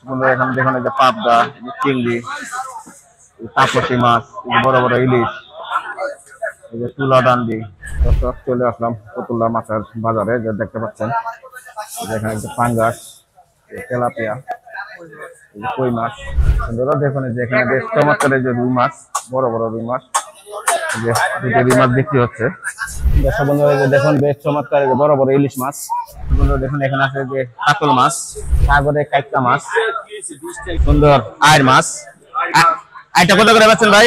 বন্ধুরা এখানে দেখুন এই যে পাবদা, চিংড়ি, তাপসী মাছ, বড় বড় ইলিশ, এই যে তুলা ডান্ডি। দর্শক চলে আসলাম ফতুল্লা মাছের বাজারে, যে দেখতে পাচ্ছেন যেখানে পাঙ্গাস, তেলাপিয়া, কই মাছ। বন্ধুরা দেখুন যে এখানে বেশ চমৎকার যে রুই মাছ, বড় বড় রুই মাছ, যে দুটো রুই মাছ বিক্রি হচ্ছে। দর্শক বন্ধুরা দেখুন বেশ চমৎকার বড় বড় ইলিশ মাছ। বন্ধুরা দেখুন এখানে আছে যে কাতল মাছ, সাগরে কাইকা মাছ, সুন্দর আয়ের মাছ। আইটা কত করে বেচছেন ভাই?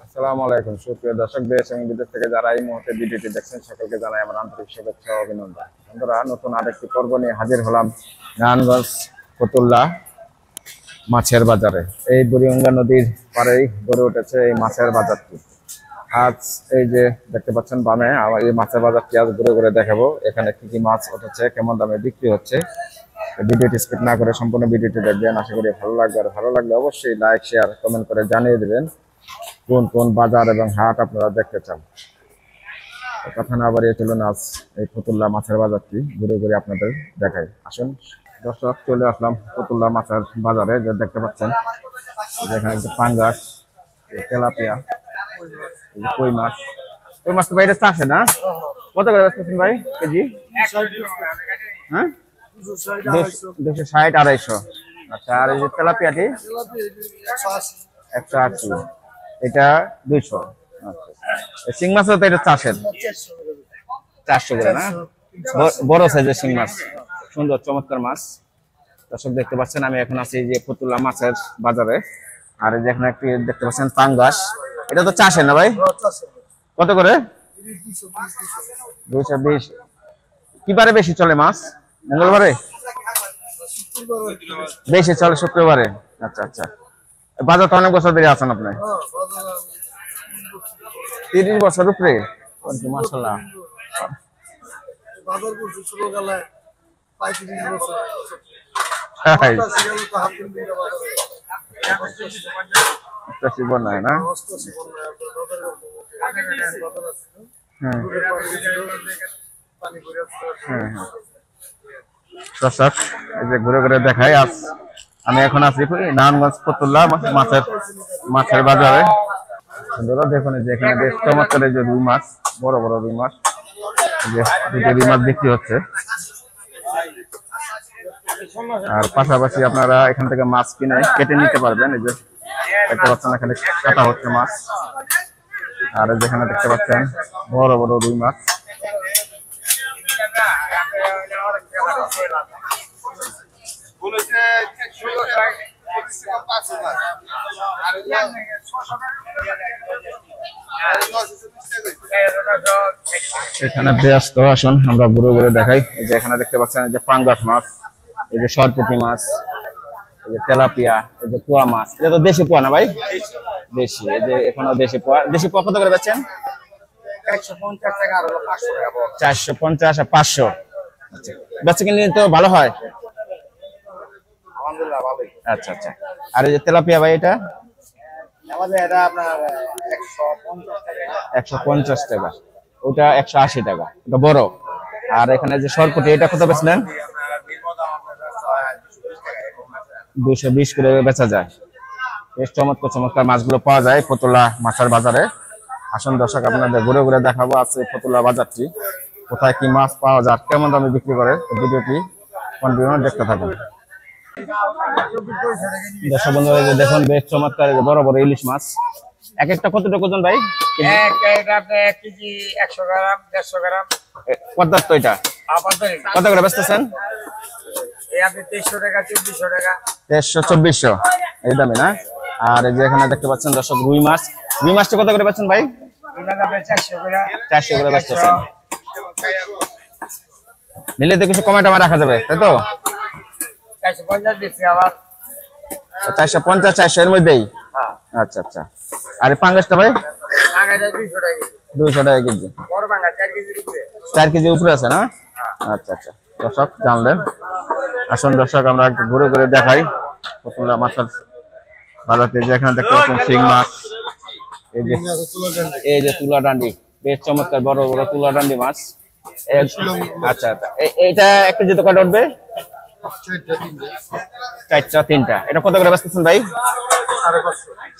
আসসালামু আলাইকুম সুপ্রিয় দর্শক, দেশ এবং বিদেশ থেকে যারা এই মুহূর্তে ভিডিওটি দেখছেন সকলকে জানাই আমার আন্তরিক শুভেচ্ছা ও অভিনন্দন। বন্ধুরা নতুন আরেকটি পর্ব নিয়ে হাজির হলাম নারায়ণগঞ্জ ফতুল্লা মাছের বাজারে। এই বুড়িগঙ্গা নদীর পাড়েই গড়ে উঠেছে এই মাছের বাজারটি। আজ এই যে দেখতে পাচ্ছেন বামে, এই মাছের বাজারটি আজ ঘুরে ঘুরে দেখাবো এখানে কি কি মাছ উঠেছে, কেমন দামে বিক্রি হচ্ছে। ভিডিওটি স্কিপ না করে সম্পূর্ণ ভিডিওটি দেখবেন, আশা করি ভালো লাগবে। আর ভালো লাগলে অবশ্যই লাইক শেয়ার কমেন্ট করে জানিয়ে দেবেন কোন কোন বাজার এবং হাট আপনারা দেখতে চান। কথা না বাড়িয়ে চলুন আজ এই ফতুল্লা মাছের বাজারটি ঘুরে ঘুরে আপনাদের দেখাই। আসুন দর্শক চলে আসলাম ফতুল্লা মাছের বাজারে, যে দেখতে পাচ্ছেন যেখানে পাঙ্গাস, তেলাপিয়া, কই মাছ। কই মাছ তো বাইরে আসে না? কত করে বেচতেছেন ভাই কেজি? হ্যাঁ 260 250। আচ্ছা, আর এই যে তেলাপিয়াটি 180, এটা 200। আচ্ছা, শিং মাছ তো এটা চাষের 400 করে না? বড় সাইজের শিং মাছ, সুন্দর চমৎকার মাছ। দর্শক দেখতে পাচ্ছেন আমি এখন আছি যে ফতুল্লা মাছের বাজারে। আর এই যে এখানে একটি দেখতে পাচ্ছেন পাঙ্গাস, এটা তো চাষের না ভাই? কত করে? 220। কি বারে বেশি চলে মাছ? মঙ্গলবারে বেশি চলে, শুক্রবারে। আচ্ছা আচ্ছা, বাজার তো অনেক বছর ধরে আছেন আপনি? 30 বছর উপরে। মাশাআল্লাহ। না দর্শক এই যে ঘুরে ঘুরে দেখাই, আজ আমি এখন আছি নারায়ণগঞ্জ ফতুল্লা মাছের বাজারে। দেখুন যে এখানে বেশ চমৎকার যে রুই মাছ, বড় বড় রুই মাছ, যে দুটো রুই মাছ বিক্রি হচ্ছে। আর পাশাপাশি আপনারা এখান থেকে মাছ কিনে কেটে নিতে পারবেন। এই যে দেখতে পাচ্ছেন এখানে কাটা হচ্ছে মাছ। আর যেখানে দেখতে পাচ্ছেন বড় বড় রুই মাছ। এখানে ব্যস্ত, আসুন আমরা ঘুরে ঘুরে দেখাই। এই যে এখানে দেখতে পাচ্ছেন এই যে পাঙ্গাস মাছ, এই যে সরপুঁটি মাছ, এই যে তেলাপিয়া, এই যে পোয়া মাছ। এটা তো দেশি পোয়া না ভাই? দেশি। এই যে এখনো দেশি পোয়া। দেশি পোয়া কত করে বেচেন? 450 টাকা আর 500 টাকা। 450 আর 500। আচ্ছা, বেচে কিনলে তো ভালো হয়। আলহামদুলিল্লাহ ভালোই। আচ্ছা আচ্ছা, আর এই যে তেলাপিয়া ভাই এটা? আমাদের এটা আপনার 150 টাকা। ওটা 180 টাকা, এটা বড়। আর এখানে যে সরপুঁটি, এটা কত বেচলেন? 220 করে বেচা যায়। বেশ চমৎকার চমৎকার মাছগুলো পাওয়া যায় ফতুল্লা মাছের বাজারে। আসুন দর্শক আপনাদের ঘুরে ঘুরে দেখাবো আছে ফতুল্লা বাজারটি, কোথায় কি মাছ পাওয়া যায়, কেমন দামে বিক্রি করে। ভিডিওটি কন্টিনিউ দেখতে থাকুন। দর্শক বন্ধুরা দেখুন বেশ চমৎকার বড় বড় ইলিশ মাছ। এক একটা কতটুকু ওজন ভাই? এক কেজি 100 গ্রাম 150 গ্রাম। পদ্মার তো এটা কত করে বেচতেছেন? 2300 টাকা 2400 টাকা। 2300 2400 এই দামে না? আর এই যে এখানে দেখতে পাচ্ছেন দর্শক রুই মাছ। রুই মাছটা কত করে বেচছেন ভাই? 400 করে বেচতেছেন। নিলে তো কিছু কমে টমে রাখা যাবে, তাই তো? 450 দিচ্ছি আবার। 450 400 এর মধ্যেই? আচ্ছা আচ্ছা। আর পাঙ্গাসটা ভাই? পাঙ্গাসটা 200 টাকা। 200 টাকা কেজি। বড় পাঙ্গাস 4 কেজির উপরে। 4 কেজি উপরে আছে না? আচ্ছা আচ্ছা। দর্শক জানলেন। আসুন দর্শক আমরা একটু ঘুরে ঘুরে দেখাই ফতুল্লা মাছের বাজারতে। যে এখানে দেখতে পাচ্ছেন শিং মাছ, এই যে তুলা ডান্ডি, বেশ চমৎকার বড় বড় তুলা ডান্ডি মাছ। আচ্ছা আচ্ছা এইটা এক কেজি তো কটা উঠবে? চারটা তিনটা। এটা কত করে বেচতেছেন ভাই?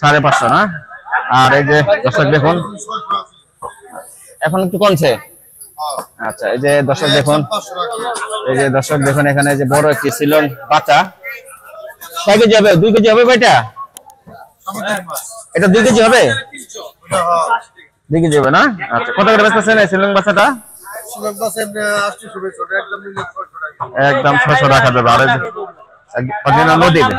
550 না? আর এই যে দর্শক দেখুন এখন একটু কমছে। আচ্ছা এই যে দর্শক দেখুন, এই যে দর্শক দেখুন এখানে যে বড় একটি সিলন বাচ্চা, কয় কেজি হবে? 2 কেজি হবে ভাইটা? এটা 2 কেজি হবে? 2 কেজি হবে না? আচ্ছা কত করে বেচতেছেন এই সিলন বাচ্চাটা? একদম 600 টাকা দেবে। আর অরিজিনাল নদীর।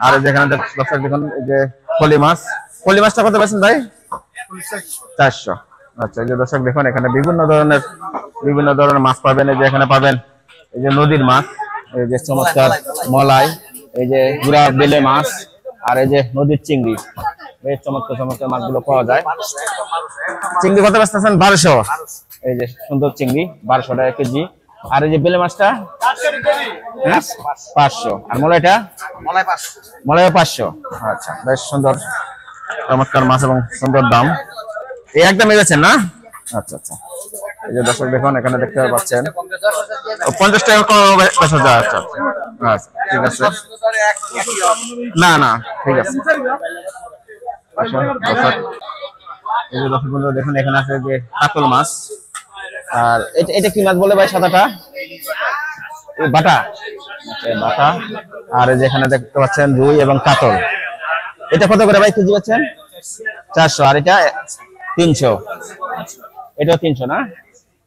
আর যেখানে দর্শক দেখুন এই যে পলি মাছ, পলি মাছটা কত বেচেন ভাই? 400। আচ্ছা এই যে দর্শক দেখুন এখানে বিভিন্ন ধরনের মাছ পাবেন। এই যে এখানে পাবেন এই যে নদীর মাছ, এই যে চমৎকার মলাই, এই যে গুড়া বেলে মাছ, আর এই যে নদীর চিংড়ি। এই চমৎকার মাছগুলো পাওয়া যায়। চিংড়ি কত বেচতেছেন? 1200। এই যে সুন্দর চিংড়ি 1200 টাকা কেজি। আর এই যে বেলে মাছটা 500। আর মলাইটা? মলাই 500। আচ্ছা বেশ সুন্দর চমৎকার মাছ এবং সুন্দর দাম। এই একদম বেচেন না? আচ্ছা আচ্ছা এই যে দর্শক দেখুন এখানে দেখতে পাচ্ছেন 50 টাকা কম বেচা যায়। আচ্ছা আচ্ছা ঠিক আছে, না না ঠিক আছে। এই যে দর্শক বন্ধুরা দেখুন এখানে আছে যে কাতল মাছ। আর এটা কি মাছ বলে ভাই? সাদাটা বাটা। বাটা। আর এই যে এখানে দেখতে পাচ্ছেন রুই এবং কাতল। এটা কত করে ভাই কেজি পাচ্ছেন? 400। আর এটা 300। এটাও 300 না?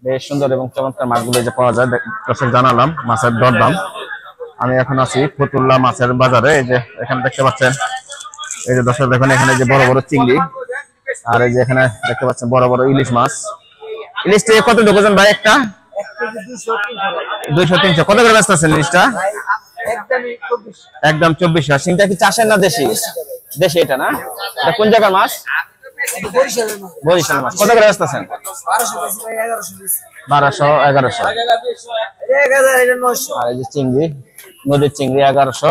বেশ সুন্দর এবং চমৎকার মাছগুলো যে পাওয়া যায় দর্শক জানালাম মাছের দরদাম। আমি এখন আছি ফতুল্লা মাছের বাজারে। এই যে এখানে দেখতে পাচ্ছেন এই যে দর্শক দেখুন এখানে যে বড় বড় চিংড়ি, আর এই যে এখানে দেখতে পাচ্ছেন বড় বড় ইলিশ মাছ। ইলিশটা কত ঢুকেছেন ভাই? একটা 200-300। কত করে বেচতেছেন ইলিশটা? একদম 2400। সিংটা কি চাষের না দেশি? দেশি এটা না? এটা কোন জায়গার মাছ? বরিশাল মাছ। কত করে বেচতেছেন? 1200-1100। আর এই যে চিংড়ি, নদীর চিংড়ি 1100।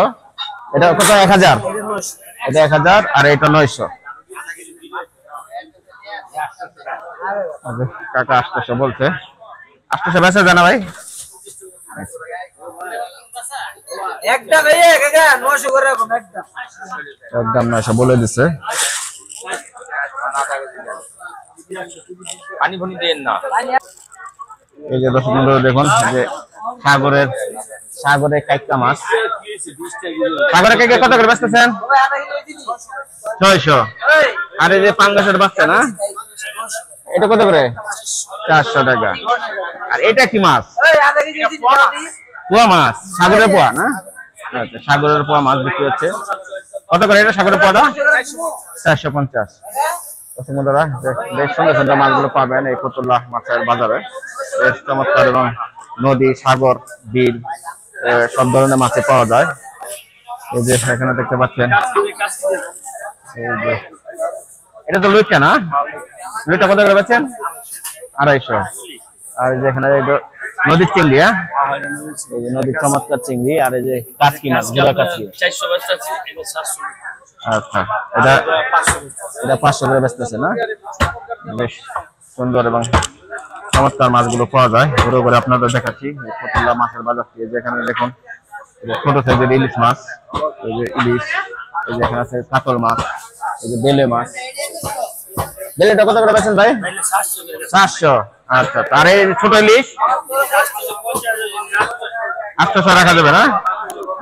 এটা কত? 1000। এটা 1000 আর এটা 900। কাকা 800 বলছে। 800 বেচা জানা ভাই? একদম 900 বলে দিছে। এই যে দর্শক বন্ধুরা দেখুন যে সাগরের কাইকা মাছ। সাগরের কাইকা কত করে বেচতেছেন? 600। আর এই যে পাঙ্গাসের বাচ্চা না, এটা কত করে? 400 টাকা। আর এটা কি মাছ? পোয়া মাছ। সাগরের পোয়া না? আচ্ছা সাগরের পোয়া মাছ বিক্রি হচ্ছে। কত করে এটা সাগরের পোয়াটা? 450। বন্ধুরা বেশ সুন্দর সুন্দর মাছগুলো পাবেন এই ফতুল্লা মাছের বাজারে। বেশ চমৎকার এবং নদী, সাগর, বিল সব ধরনের মাছ পাওয়া যায়। এই যে এখানে দেখতে পাচ্ছেন এই যে এটা তো লুইটা না? লুইটা কত করে বেচেন? 250। আর এই যে এখানে নদীর চিংড়ি, এই যে নদীর চমৎকার চিংড়ি। আর এই যে কাচকি মাছ, গুড়া কাচকি। আচ্ছা এটা 500 করে বেচতেছে না? বেশ সুন্দর এবং চমৎকার মাছগুলো পাওয়া যায়। ঘুরে ঘুরে আপনাদের দেখাচ্ছি ফতুল্লা মাছের বাজারটি। যেখানে দেখুন ছোট সাইজের ইলিশ মাছ, এই যে ইলিশ, এই যে এখানে আছে কাতল মাছ, এই যে বেলে মাছ। বেলেটা কত করে বেচেন ভাই? 700। আচ্ছা আর এই ছোট ইলিশ 800 রাখা যাবে না?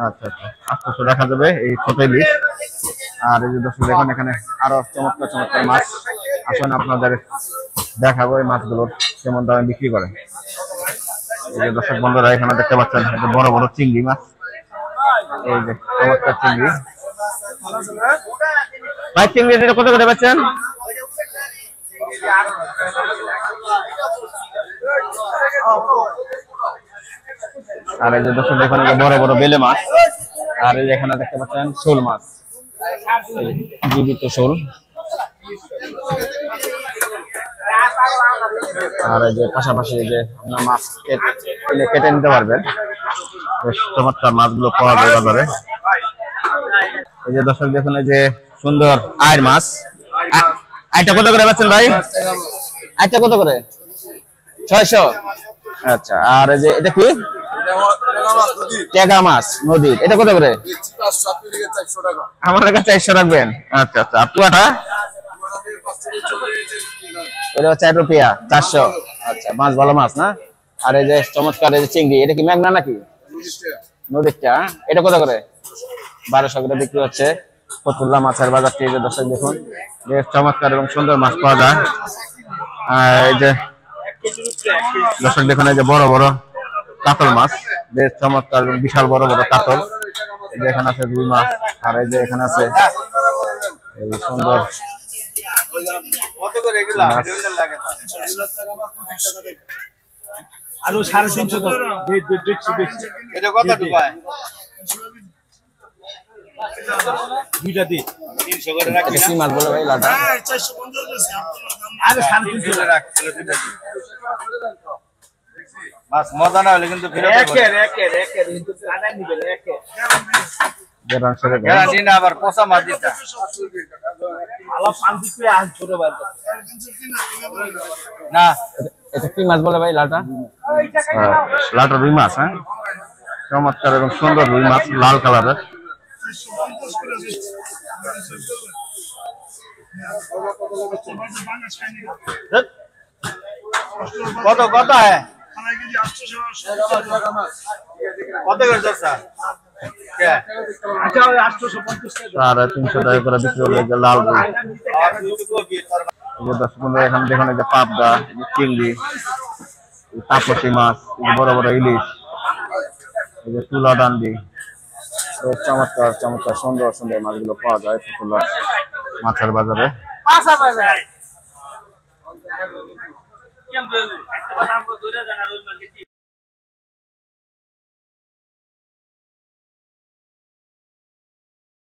আচ্ছা আচ্ছা 800 রাখা যাবে এই ছোট ইলিশ। আর এই যে দর্শক দেখুন এখানে আরো চমৎকার মাছ। আসুন আপনাদের দেখাবো এই মাছগুলোর কেমন দামে বিক্রি করে। এই যে দর্শক বন্ধুরা এখানে দেখতে পাচ্ছেন বড় বড় চিংড়ি মাছ। এই যে চমৎকার চিংড়ি। ভাই চিংড়ি কত করে বেচেন? আর এই যে দর্শক দেখুন বড় বড় বেলে মাছ। আর এই যে এখানে দেখতে পাচ্ছেন শোল মাছ, জীবিত শোল। আর এই যে পাশাপাশি এই যে আপনার মাছ কেটে নিতে পারবেন। বেশ চমৎকার মাছগুলো পাওয়া যায় বাজারে। এই যে দর্শক দেখুন এই যে সুন্দর আয়ের মাছ। আইটা কত করে বেচেন ভাই? আইটা কত করে? 600। আচ্ছা, আর এই যে এটা কি টেগা মাছ নদীর, এটা কত করে? আমার কাছে 400 রাখবেন। আচ্ছা আচ্ছা, পুয়াটা এটা 4 রুপিয়া 400। আচ্ছা, মাছ ভালো মাছ না? আর এই যে চমৎকার এই যে চিংড়ি, এটা কি মেঘনা নাকি নদীরটা? এটা কত করে? 1200 করে বিক্রি হচ্ছে ফতুল্লা মাছের বাজারটি। এই যে দর্শক দেখুন, বেশ চমৎকার এবং সুন্দর মাছ পাওয়া যায়। আর এই যে দর্শক দেখুন, এই যে বড় বড় কাতল মাছ, বেশ চমৎকার এবং বিশাল বড় বড় কাতল। এই যে এখানে আছে রুই মাছ, আর এই যে এখানে আছে এই সুন্দর আলু 350 এটা কত টাকায়? দুইটা দি 300 করে রাখি কি মাছ বলে ভাই? লাটা আরে 350 করে রাখ। মাছ মজা না হলে কিন্তু একের কিন্তু আনা নিবেন একের গ্যারান্টি না, আবার পোষা মাছ দিতা আলা 5 করে আন ছোট ভাই না। এটা কি মাছ বলে ভাই? লাটা লাটা রুই মাছ। হ্যাঁ, চমৎকার এবং সুন্দর রুই মাছ, লাল কালারের। কত কত হ্যাঁ কত করে দরকার? আচ্ছা 850 আর 300 টাকা করে বিক্রি হলো যে লাল রুই। এই যে দর্শক বন্ধুরা, এখানে দেখুন এই যে পাবদা, চিংড়ি, তাপসী মাছ, বড় বড় ইলিশ, এই যে তুলা ডান্ডি, চমৎকার চমৎকার সুন্দর সুন্দর মাছগুলো পাওয়া যায় ফতুল্লা মাছের বাজারে।